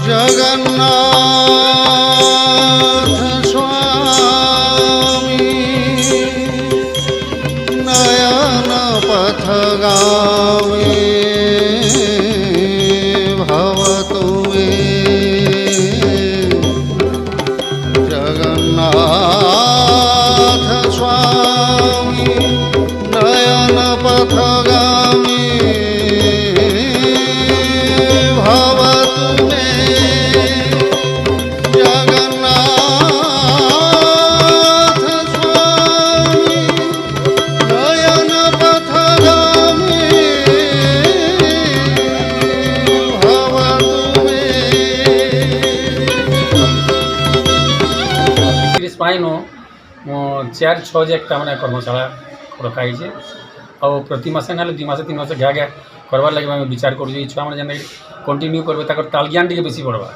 जगन्नाथ स्वामी नयन पथगामी भवतु मे जगन्नाथ स्वामी नयन पथगामी पाइन 4-6 एक मैंने कर्मशाला रखाई आ प्रति मसे ना 2 मास 3 मास घा घा करवार लगे मैं विचार कर छुआ मैंने जेन कंटिन्यू करबे ताकर ताल ज्ञान टे बेसी बढ़वा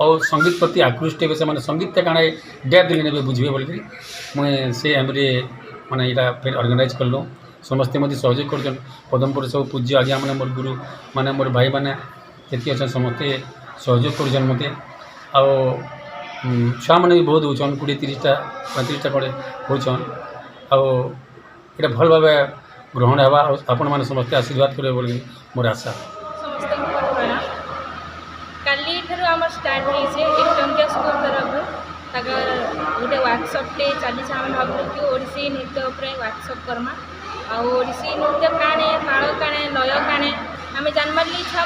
और संगीत प्रति आकृष्ट हे से संगीत काण डेप दिले ने बुझे बोल मुझे से एमरे माने यहाँ फिर ऑर्गेनाइज करलु समस्ते मत सहयोग कर पदमपुर सब पूज्य आज्ञा मैंने मोर गुरु माने मोर भाई मैंने ये अच्छा समस्ते सहयोग कर मत छुआ मैंने भी बहुत होचन 20-30टा 35टा खड़े होचन आटा भल भाव ग्रहण है आपण मैंने समस्ते आशीर्वाद करेंगे बोली मोर आशा। काली स्टार्ट होइछे एक टंकिया स्कूल तरफ गोटे वर्कशॉपटे चली आम भावुँ कि ओडिसी नृत्य वर्कशॉप करमा ओडिसी नृत्य काणे ताल काणे लय काणे आम जानमारे छुआ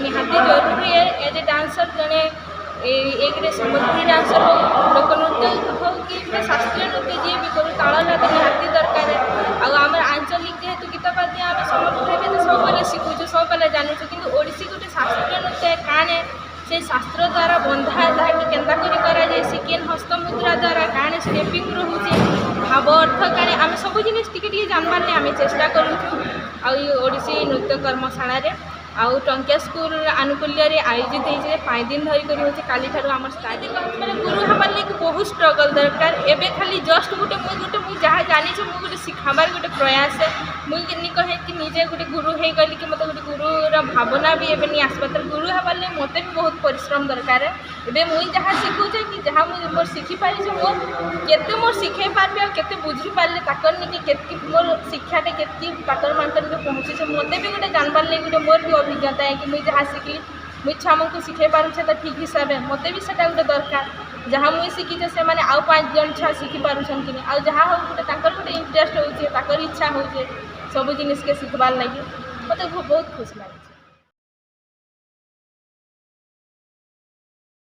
निहाती जरूरी है एज ए डांसर जड़े एक सम्बलपुरी डांसर हो लोक नृत्य हो कि शास्त्रीय नृत्य जी भी करूँ ताल निहाती दरकार आम आंचलिक जेहेतु गीत बाद्य आम सम्बलपुर तो सब बेले शिखुचु सब बेले जानूँ कि ओडिसी गोटे शास्त्रीय नृत्य काणे से शास्त्र द्वारा बंधा है कि केन्ता करी करा जाए सिकेन हस्तमुद्रा द्वारा काणे स्टेपिंग रोचे भाव अर्थ काणे आम सब जिन टे जानबार आम चेष्टा करूँ ओडिसी नृत्य कर्मशाला आउ टंकिया स्कूल आनुकूल्य आयोजित होती 5 दिन धरिक होती काली ठार आम स्टार्ट गुरु हमार लगे बहुत स्ट्रगल दरकार एवं खाली जस्ट गोटे मुझे जहाँ जानी मुझे शिखाबार गोटे प्रयास है मुझे कहे कि निजे गोटे गुरु हो गली कि मतलब गोटे गुरुर भावना भी एवं नहीं आसपा तो गुरु हमार लगे मत भी बहुत परिश्रम दरकार है मुझे जहाँ शिखुचे कि जहाँ मुझे मोर शिखिपारी केते मोर शिखे पार्बी और केते बुझी पारे ताकर निके केतकी मोर शिक्षाटे केतकी पातर मातर पहुँचे मत भी गोटे जानबार लगे गोटे मोर भी अभिज्ञता है कि मुझे जहाँ शिखली मुझे छुआ को शिखे पारे तो ठीक हिसाब से मत भी से गोटे दरकार जहाँ मुझे शिखीचे से मैंने आउ 5 जन छुआ शिखी पार्छन कि आ जहाँ हो गोटे इंटरेस्ट हो इच्छा हो सब जिन के शिखबार लगे मत बहुत खुश लगे।